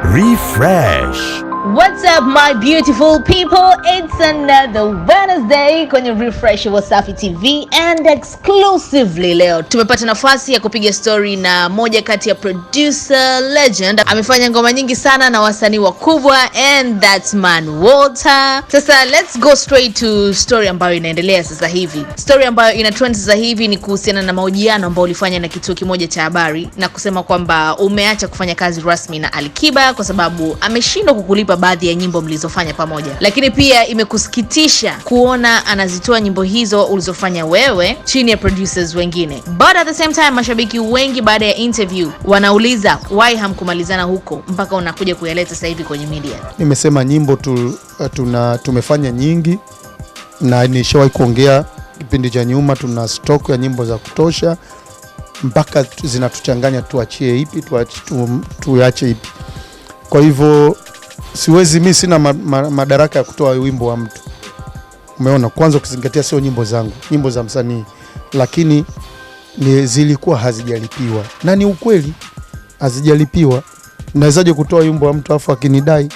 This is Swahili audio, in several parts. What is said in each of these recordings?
Refresh. What's up my beautiful people, it's another Wednesday kwenye Refresh Wasafi TV and exclusively leo tumepata nafasi ya kupiga story na moja kati ya producer legend. Amefanya ngoma nyingi sana na wasanii wakubwa and that's man Walter. Sasa let's go straight to story ambayo inaendelea sasa hivi. Story ambayo ina trend sasa hivi ni kuhusiana na mahojiano ambayo ulifanya na kituo kimoja cha habari na kusema kwamba umeacha kufanya kazi rasmi na Alikiba kwa sababu ameshindwa kukulipa baadhi ya nyimbo mlizofanya pamoja. Lakini pia imekusikitisha kuona anazitoa nyimbo hizo ulizofanya wewe chini ya producers wengine. But at the same time mashabiki wengi baada ya interview wanauliza why hamkumalizana huko mpaka unakuja kuyaleta sasa hivi kwenye media. Nimesema nyimbo tumefanya nyingi na nishawahi kuongea kipindi cha nyuma, tuna stock ya nyimbo za kutosha mpaka zinatuchanganya tuachie ipi tuache ipi. Kwa hivyo siwezi, mimi sina madaraka ya kutoa wimbo wa mtu. Umeona, kwanza ukizingatia sio nyimbo zangu, nyimbo za msanii, lakini zilikuwa hazijalipiwa. Na ni ukweli hazijalipiwa. Nawezaje kutoa wimbo wa mtu afu akinidai?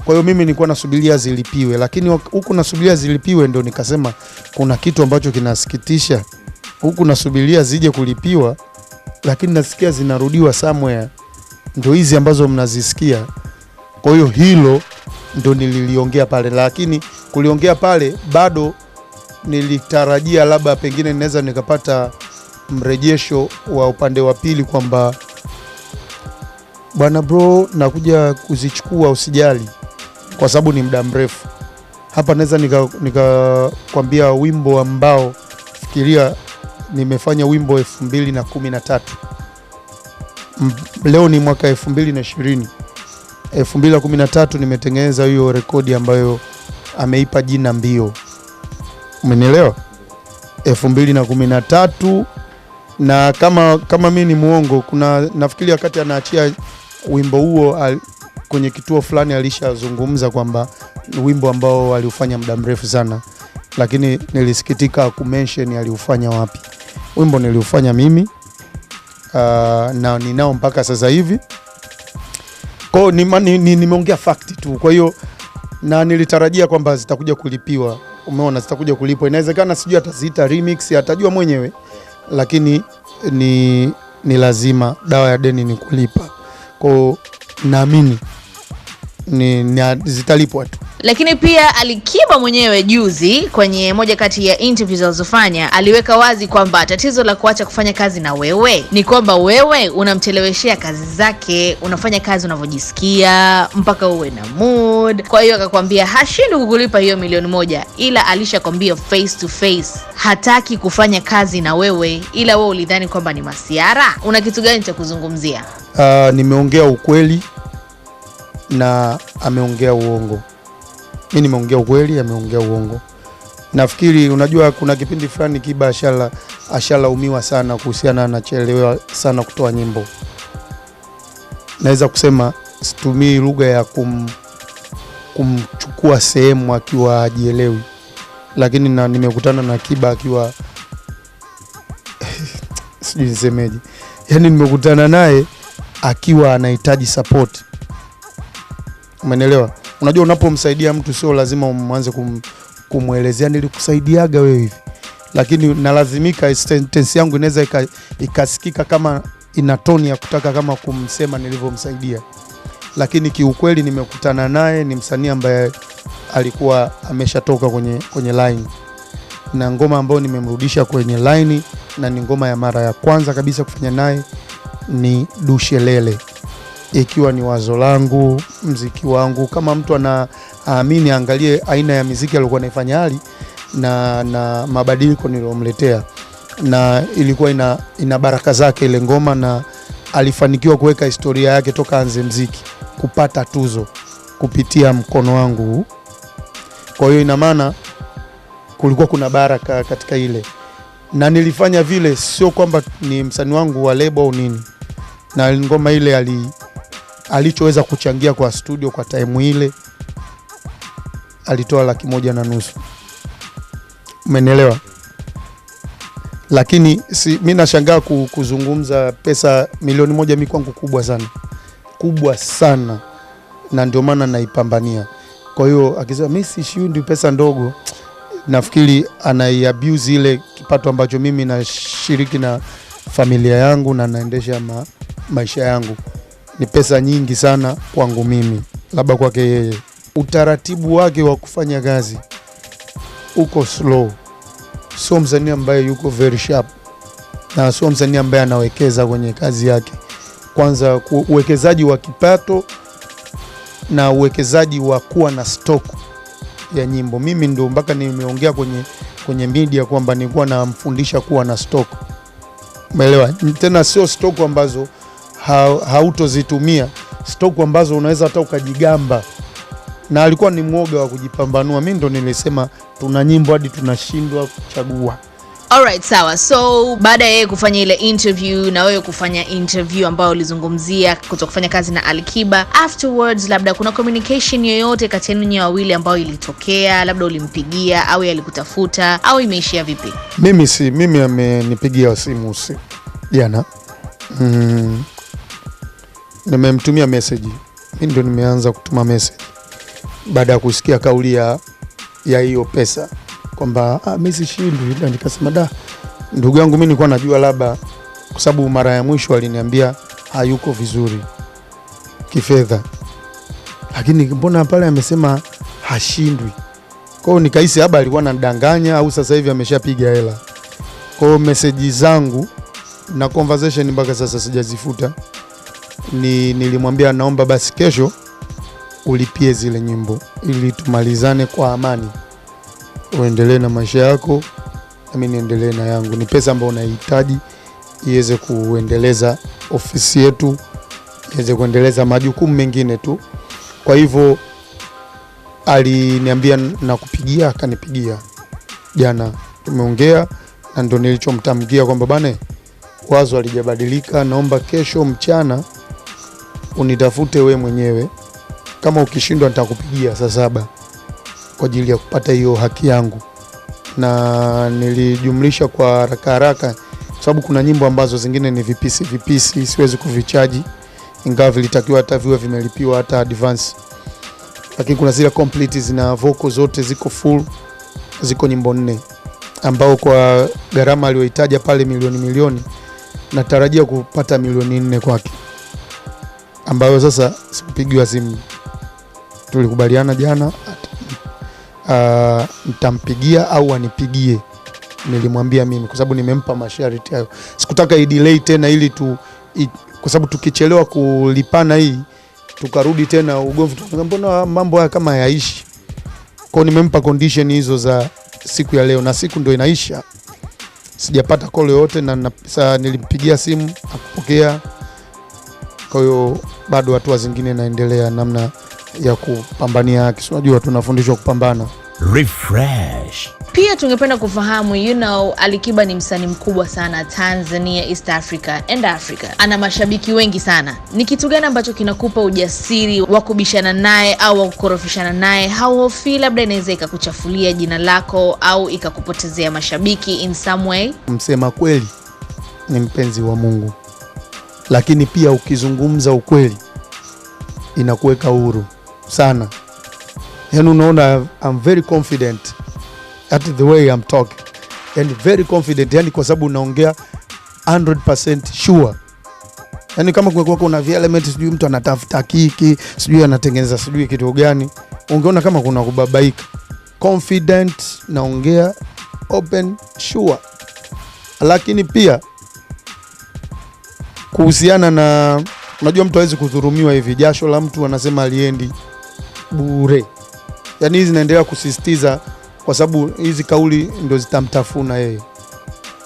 Kwa hiyo mimi nilikuwa nasubiria zilipiwe, lakini huku nasubiria zilipiwe ndio nikasema kuna kitu ambacho kinasikitisha. Huku nasubiria zije kulipiwa, lakini nasikia zinarudiwa somewhere. Ndio hizi ambazo mnazisikia. Kwa hiyo hilo ndo nililiongea pale, lakini kuliongea pale bado nilitarajia labda pengine ninaweza nikapata mrejesho wa upande wa pili kwamba bwana bro nakuja kuzichukua usijali, kwa sababu ni muda mrefu. Hapa naweza nikakwambia wimbo ambao fikiria nimefanya wimbo 2013. Leo ni mwaka 2020. 2013 nimetengeneza hiyo rekodi ambayo ameipa jina Mbio. Umenielewa? 2013 na kama mimi ni muongo, kuna nafikiri wakati anaachia wimbo huo kwenye kituo fulani alishazungumza kwamba wimbo ambao aliufanya muda mrefu sana, lakini nilisikitika kumention aliufanya wapi. Wimbo niliufanya mimi na ninao mpaka sasa hivi. Kwa nimeongea fact tu. Kwa hiyo na nilitarajia kwamba zitakuja kulipiwa. Umeona, zitakuja kulipwa. Inawezekana sijui ataziita remix, atajua mwenyewe, lakini ni lazima, dawa ya deni ni kulipa. Kwa naamini zitalipwa tu. Lakini pia Alikiba mwenyewe juzi kwenye moja kati ya interviews alizofanya aliweka wazi kwamba tatizo la kuacha kufanya kazi na wewe ni kwamba wewe unamcheleweshea kazi zake, unafanya kazi unavyojisikia mpaka uwe na mood. Kwa hiyo akakwambia hashindi kukulipa hiyo $1,000,000, ila alishakwambia face to face hataki kufanya kazi na wewe, ila wewe ulidhani kwamba ni masiara. Una kitu gani cha kuzungumzia? Nimeongea ukweli na ameongea uongo. Mimi nimeongea ukweli, ameongea uongo. Nafikiri unajua kuna kipindi fulani Kiba ashalaumiwa sana kuhusiana na chelewa sana kutoa nyimbo. Naweza kusema situmii lugha ya kumchukua sehemu akiwa hajielewi, lakini nimekutana na Kiba akiwa sijui nisemeje. Yaani nimekutana naye akiwa anahitaji support. Umeelewa? Unajua unapomsaidia mtu sio lazima uanze kumuelezea nilikusaidiaga wewe hivi. Lakini nalazimika sentence yangu inaweza ikasikika kama ina tone ya kutaka kama kumsema nilivyomsaidia. Lakini kiukweli nimekutana naye, ni msanii ambaye alikuwa ameshatoka kwenye line. Na ngoma ambayo nimemrudisha kwenye line na ni ngoma ya mara ya kwanza kabisa kufanya naye ni Dushelele. Ikiwa ni wazo langu, mziki wangu, kama mtu anaamini angalie aina ya muziki alikuwa anaifanya Ali na mabadiliko niliyomletea, na ilikuwa ina baraka zake ile ngoma, na alifanikiwa kuweka historia yake toka anze muziki kupata tuzo kupitia mkono wangu. Kwa hiyo ina maana kulikuwa kuna baraka katika ile, na nilifanya vile sio kwamba ni msanii wangu wa lebo au nini, na ngoma ile alichoweza kuchangia kwa studio kwa time ile alitoa 1,500,000. Umenielewa? Lakini mimi nashangaa kuzungumza pesa 1,000,000 mimi kwangu kubwa sana. kubwa sana, na ndio maana naipambania. Kwa hiyo akisema mimi sishindi pesa ndogo, nafikiri anaiabuse ile kipato ambacho mimi nashiriki na familia yangu na naendesha maisha yangu. Ni pesa nyingi sana kwangu mimi, labda kwake yeye utaratibu wake wa kufanya kazi uko slow. Sio msanii ambaye yuko very sharp, na sio msanii ambaye anawekeza kwenye kazi yake. Kwanza uwekezaji wa kipato na uwekezaji wa kuwa na stock ya nyimbo. Mimi ndo mpaka nimeongea kwenye media kwamba nilikuwa namfundisha kuwa na stock. Umeelewa? Tena sio stock ambazo hautozitumia, stock ambazo unaweza hata ukajigamba. Na alikuwa ni mwoga wa kujipambanua. Mimi ndo nilisema tuna nyimbo hadi tunashindwa kuchagua. Alright, sawa. So baada ya kufanya ile interview na wewe kufanya interview ambayo ulizungumzia kutokufanya kazi na Ali-Kiba, afterwards labda kuna communication yoyote kati yenu wawili ambayo ilitokea? Labda ulimpigia au alikutafuta au imeishia vipi? Mimi amenipigia simu jana. Nimemtumia message. Mimi ndo nimeanza kutuma message baada ya kusikia kauli ya hiyo pesa kwamba mimi sishindwi. Ndio nikasema ndugu yangu, mimi nilikuwa najua labda kwa sababu mara ya mwisho aliniambia hayuko vizuri kifedha, lakini mbona pale amesema hashindwi. Kwa hiyo nikahisi labda alikuwa anadanganya au sasa hivi ameshapiga hela. Kwa hiyo message zangu na conversation mpaka sasa sijazifuta. Nilimwambia naomba basi kesho ulipie zile nyimbo ili tumalizane kwa amani. Uendelee na maisha yako na mimi niendelee na yangu. Ni pesa ambayo unahitaji iweze kuendeleza ofisi yetu, iweze kuendeleza majukumu mengine tu. Kwa hivyo aliniambia nakupigia, akanipigia jana. Tumeongea na ndio nilichomtamkia kwamba bana, wazo alijabadilika, naomba kesho mchana unitafute we mwenyewe. Kama ukishindwa nitakupigia saa 7 kwa ajili ya kupata hiyo haki yangu. Na nilijumlisha kwa haraka sababu kuna nyimbo ambazo zingine ni vipisi siwezi kuvichaji, ingawa vilitakiwa hata viwe vimelipiwa hata advance. Lakini kuna zile complete zina vocal zote ziko full, ziko nyimbo 4 ambao kwa gharama aliyohitaji pale milioni natarajia kupata milioni 4 kwake, ambayo sasa sikupigiwa simu. Tulikubaliana jana nitampigia au anipigie. Nilimwambia mimi kwa sababu nimempa masharti hayo. Sikutaka delay tena ili kwa sababu tukichelewa kulipana hii tukarudi tena ugomvi, mbona mambo haya kama hayaishi. Kwa hiyo nimempa condition hizo za siku ya leo, na siku ndio inaisha. Sijapata call yote na nilimpigia simu akupokea. Kwa hiyo bado hatua zingine naendelea namna ya kupambania haki. Unajua tunafundishwa kupambana. Refresh. Pia tungependa kufahamu, Ali-Kiba ni msanii mkubwa sana Tanzania, East Africa and Africa. Ana mashabiki wengi sana. Ni kitu gani ambacho kinakupa ujasiri wa kubishana naye au wa kukorofishana naye? Hauhofi labda inaweza ikakuchafulia jina lako au ikakupotezea mashabiki in some way? Msema kweli ni mpenzi wa Mungu, lakini pia ukizungumza ukweli inakuweka huru sana. Yani unaona I'm very confident at the way I'm talking, and very confident, yani kwa sababu unaongea 100% sure. Yani kama kuna element sijui mtu anatafuta kiki, sijui anatengeneza sijui kitu gani, ungeona kama kuna kubabaika. Confident, naongea open, sure. Lakini pia kuhusiana na, unajua mtu hawezi kudhulumiwa hivi. Jasho la mtu anasema aliendi bure. Yani hizi naendelea kusisitiza kwa sababu hizi kauli ndio zitamtafuna yeye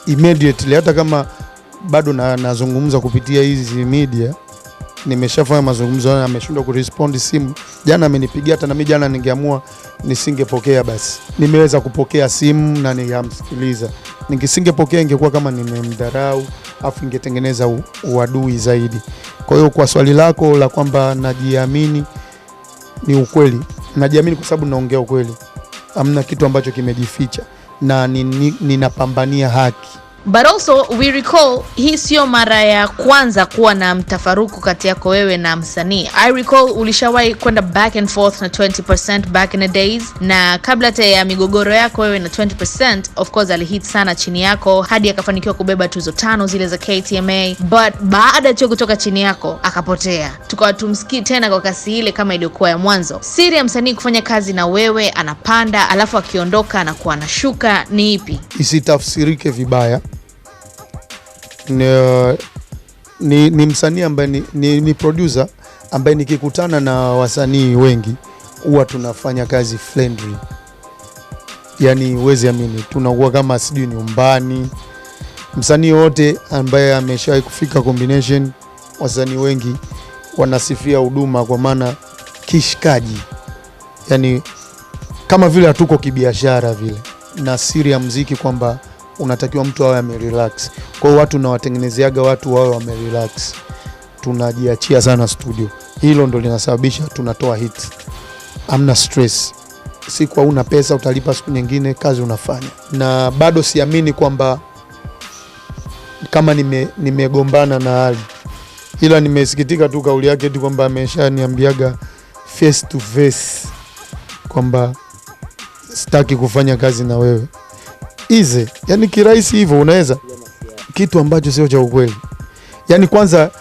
immediately. Hata kama bado nazungumza kupitia hizi media, nimeshafanya mazungumzo na ameshindwa kurespond simu. Jana amenipigia, hata na mimi jana ningeamua nisingepokea, basi nimeweza kupokea simu na nikamsikiliza. Ningesingepokea ingekuwa kama nimemdharau afu ingetengeneza uadui zaidi. Kwa hiyo kwa swali lako la kwamba najiamini, ni ukweli. Najiamini kwa sababu naongea ukweli. Hamna kitu ambacho kimejificha, na ninapambania haki. But also we recall hii sio mara ya kwanza kuwa na mtafaruku kati yako wewe na msanii. I recall ulishawahi kwenda back and forth na 20% back in the days, na kabla hata ya migogoro yako wewe na 20%, of course alihit sana chini yako hadi akafanikiwa kubeba tuzo 5 zile za KTMA, but baada tu kutoka chini yako akapotea, tukawa tumsikii tena kwa kasi ile kama ilikuwa ya mwanzo. Siri ya msanii kufanya kazi na wewe anapanda alafu akiondoka anakuwa anashuka ni ipi? Isitafsirike vibaya. Ni msanii ambaye ni producer ambaye nikikutana na wasanii wengi huwa tunafanya kazi friendly. Yani uwezi amini, tunakuwa kama sijui nyumbani. Msanii wote ambaye ameshawahi kufika Combination, wasanii wengi wanasifia huduma kwa maana kishikaji. Yani kama vile hatuko kibiashara vile. Na siri ya muziki kwamba unatakiwa mtu awe amerelax. Kwa hiyo watu na watengenezeaga watu wawe wamerelax. Tunajiachia sana studio. Hilo ndo linasababisha tunatoa hits. Hamna stress. Siku hauna pesa utalipa siku nyingine, kazi unafanya. Na bado siamini kwamba kama nimegombana na hali. Ila nimesikitika tu kauli yake eti kwamba ameshaniambiaga face to face kwamba sitaki kufanya kazi na wewe. Ize, yani kirahisi hivyo unaweza kitu ambacho sio cha ukweli. Yani kwanza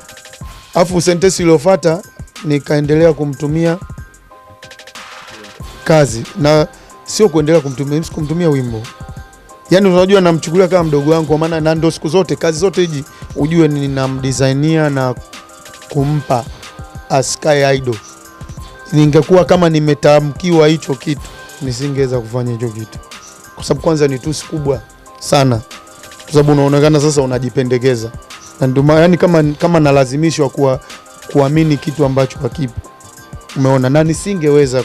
afu sentence iliyofuata nikaendelea kumtumia kazi na sio kuendelea kumtumia wimbo. Yani unajua namchukulia kama mdogo wangu kwa maana na ndo siku zote kazi zote hizi ujue ninamdesignia na kumpa Sky Idol. Ningekuwa kama nimetamkiwa hicho kitu nisingeweza kufanya hicho kitu. Kwa sababu kwanza ni tusi kubwa sana. Kwa sababu unaonekana sasa unajipendekeza. Na ndio yani kama nalazimishwa kuamini kitu ambacho hakipo. Umeona, na nisingeweza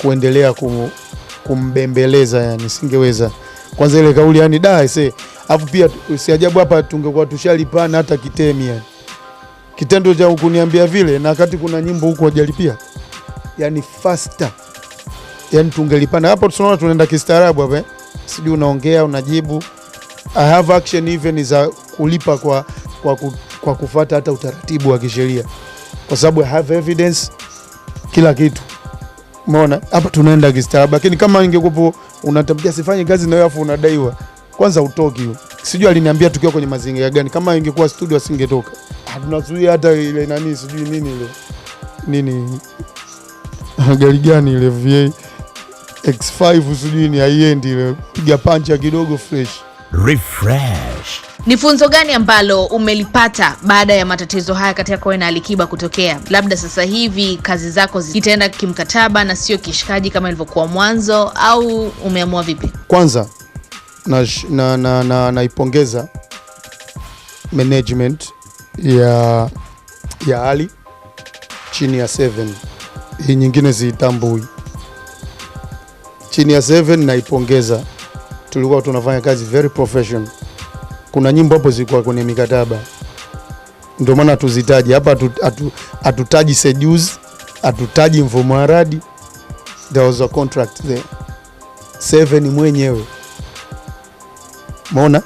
kuendelea kumbembeleza, yani singeweza. Kwanza ile kauli yani afu pia si ajabu hapa tungekuwa tushalipana hata kitemi yani. Kitendo cha kuniambia vile na wakati kuna nyimbo huko hajalipia. Yani faster. Yani tungelipana hapo, tunaona tunaenda kistaarabu hapa. Sijui unaongea unajibu. I have action even za kulipa kwa kufuata hata utaratibu wa kisheria. Kwa sababu I have evidence kila kitu. Umeona? Hapa tunaenda kistaarabu. Lakini kama ingekuwa unatamkia sifanye kazi na wewe afu unadaiwa, kwanza utoki hiyo. Sijui aliniambia tukiwa kwenye mazingira gani. Kama ingekuwa studio asingetoka. Tunazuia hata ile nani sijui nini ile. Nini? Gari gani ile VA X5 sijui ni high-end ile, piga pancha kidogo fresh. Refresh. Ni funzo gani ambalo umelipata baada ya matatizo haya kati yako na Alikiba kutokea? Labda sasa hivi kazi zako zitaenda kimkataba na sio kishikaji kama ilivyokuwa mwanzo, au umeamua vipi? Kwanza naipongeza management ya Ali chini ya 7. Hii nyingine ziitambui. Chini ya 7 naipongeza. Tulikuwa tunafanya kazi very professional. Kuna nyimbo hapo zilikuwa kwenye mikataba. Ndio maana tuzitaji. Hapa hatutaji Seduce, hatutaji Mfumo Aradi. There was a contract there. 7 mwenyewe. Umeona?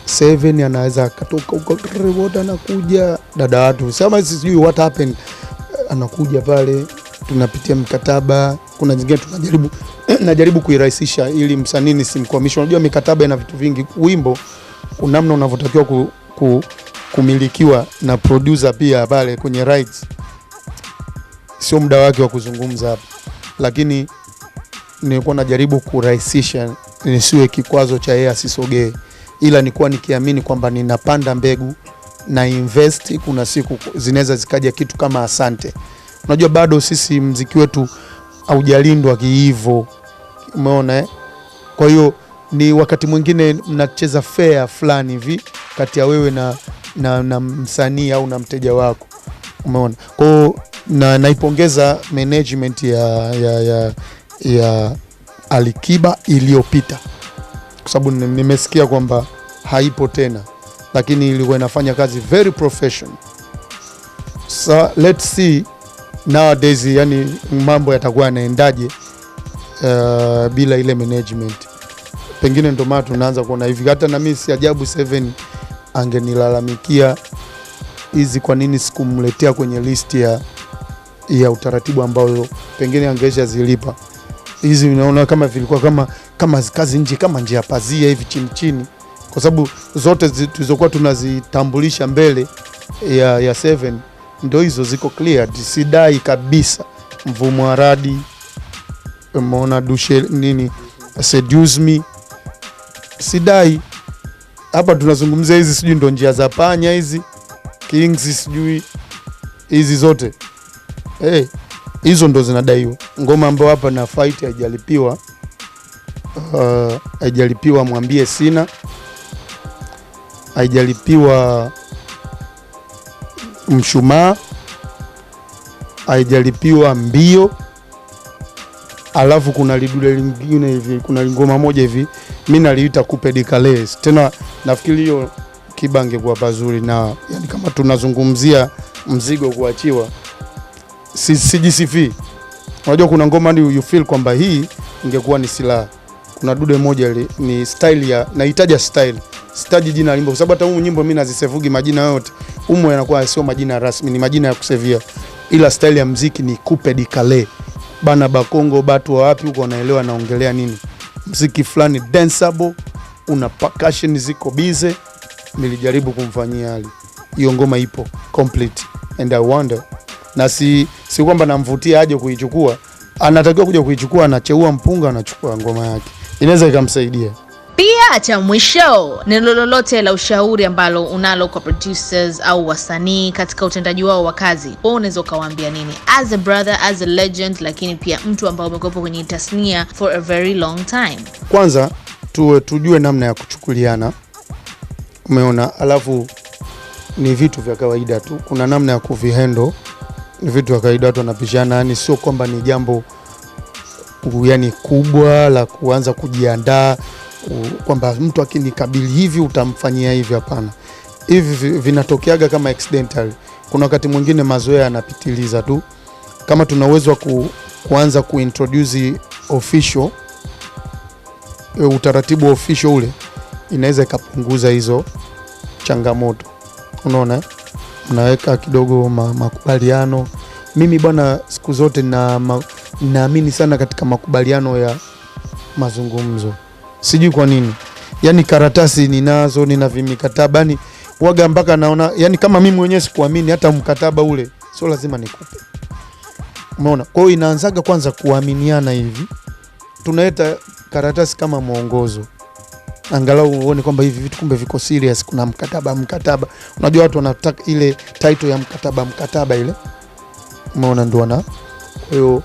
7 anaweza katoka huko reward anakuja dada watu. Sema sijui what happened. Anakuja pale tunapitia mkataba. Kuna nyingine najaribu kuirahisisha ili msanii nisimkwamishe. Unajua mikataba ina vitu vingi. Wimbo namna unavyotakiwa kumilikiwa na producer pia pale kwenye rights. Sio muda wake wa kuzungumza hapa. Lakini nilikuwa najaribu kurahisisha nisiwe kikwazo cha yeye asisogee. Ila nilikuwa nikiamini kwamba ninapanda mbegu na invest, kuna siku zinaweza zikaja kitu kama asante. Unajua bado sisi mziki wetu haujalindwa kiivo. Umeona Kwa hiyo ni wakati mwingine mnacheza fair fulani hivi kati ya wewe na msanii au na mteja wako. Umeona? Kwa hiyo naipongeza management ya Alikiba iliyopita. Kwa sababu nimesikia kwamba haipo tena, lakini ilikuwa inafanya kazi very professional. So let's see nowadays yani mambo yatakuwa yanaendaje bila ile management. pengine ndo maana tunaanza kuona hivi. Hata na mimi si ajabu 7 angenilalamikia hizi, kwa nini sikumletea kwenye list ya utaratibu ambao pengine angeisha zilipa hizi. Unaona kama vilikuwa kama kazi nje, kama nje ya pazia hivi chini chini, kwa sababu zote tulizokuwa tunazitambulisha mbele ya 7 ndio hizo ziko clear. Sidai kabisa Mvumo wa Radi, umeona Dushe nini, Seduce Me, sidai. Hapa tunazungumzia hizi, sijui ndo njia za panya hizi, Kings, sijui hizi zote hizo ndo zinadaiwa. Ngoma ambayo hapa na fight haijalipiwa Mwambie Sina, haijalipiwa Mshumaa, haijalipiwa Mbio, alafu kuna lidude lingine hivi, kuna ngoma moja hivi mimi naliita Coupe de Calais. Tena nafikiri hiyo kibange kwa pazuri, na yani kama tunazungumzia mzigo kuachiwa, sijisifi. Unajua kuna ngoma ndio you feel kwamba hii ingekuwa ni silaha. Kuna dude moja ni style ya, nahitaji style, sitaji jina limbo, kwa sababu hata nyimbo mimi nazisevugi majina yote umo yanakuwa sio majina rasmi, ni majina ya kusevia, ila style ya muziki ni Coupe de Calais. Bana Bakongo batu wa wapi huko wanaelewa naongelea nini. Muziki fulani danceable, una percussion ziko bize. Nilijaribu kumfanyia hali hiyo, ngoma ipo complete and I wonder, na si kwamba namvutia aje kuichukua, anatakiwa kuja kuichukua, anacheua mpunga, anachukua ngoma yake, inaweza ikamsaidia. Pia cha mwisho, neno lolote la ushauri ambalo unalo kwa producers au wasanii katika utendaji wao wa kazi, wewe unaweza kuwaambia nini as a brother, as a legend, lakini pia mtu ambaye umekuwa kwenye tasnia for a very long time? Kwanza tujue namna ya kuchukuliana, umeona, alafu ni vitu vya kawaida tu, kuna namna ya kuvihandle, ni vitu vya kawaida, watu wanapishana, yani sio kwamba ni jambo yani kubwa la kuanza kujiandaa kwamba mtu akinikabili hivi utamfanyia hivi. Hapana, hivi vinatokeaga kama accidental. Kuna wakati mwingine mazoea yanapitiliza tu. Kama tuna uwezo wa kuanza kuintroduce official, utaratibu official ule, inaweza ikapunguza hizo changamoto. Unaona, mnaweka kidogo makubaliano. Mimi bwana siku zote naamini sana katika makubaliano ya mazungumzo. Sijui kwa nini. Yani karatasi ninazo, nina vimikataba, yani waga mpaka naona, yani kama mimi mwenyewe sikuamini hata mkataba ule sio lazima nikupe. Umeona? Kwa hiyo inaanzaga kwanza kuaminiana hivi. Tunaleta karatasi kama mwongozo, angalau uone kwamba hivi vitu kumbe viko serious, kuna mkataba. Unajua watu wanataka ile title ya mkataba ile. Umeona, ndio na. Kwa hiyo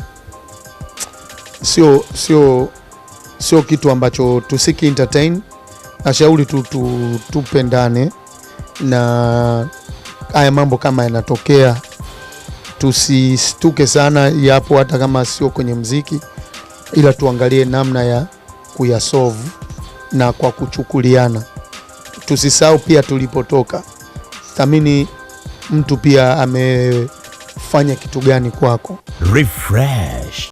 sio kitu ambacho tusiki entertain. Nashauri tupendane, na haya mambo kama yanatokea tusistuke sana, yapo hata kama sio kwenye muziki, ila tuangalie namna ya kuyasolve na kwa kuchukuliana. Tusisahau pia tulipotoka. Thamini mtu pia amefanya kitu gani kwako. Refresh.